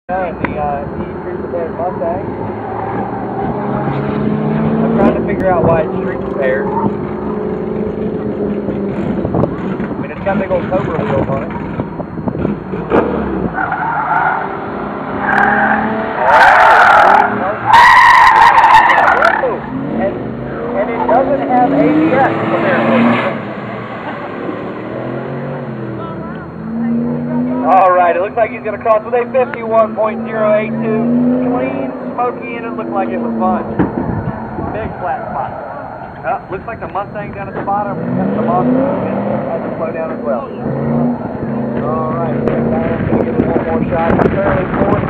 And the E-Street Mustang. I'm trying to figure out why it's street repaired. I mean, it's got big old Cobra wheels on it. And it doesn't have ABS, apparently. Alright, it looks like he's going to cross with a 51.082. Clean, smoky, and it looked like it was fun. Big flat spot. Looks like the Mustang down at the bottom, and the Monster has to slow down as well. Alright, going to give it one more shot. Fairly forward.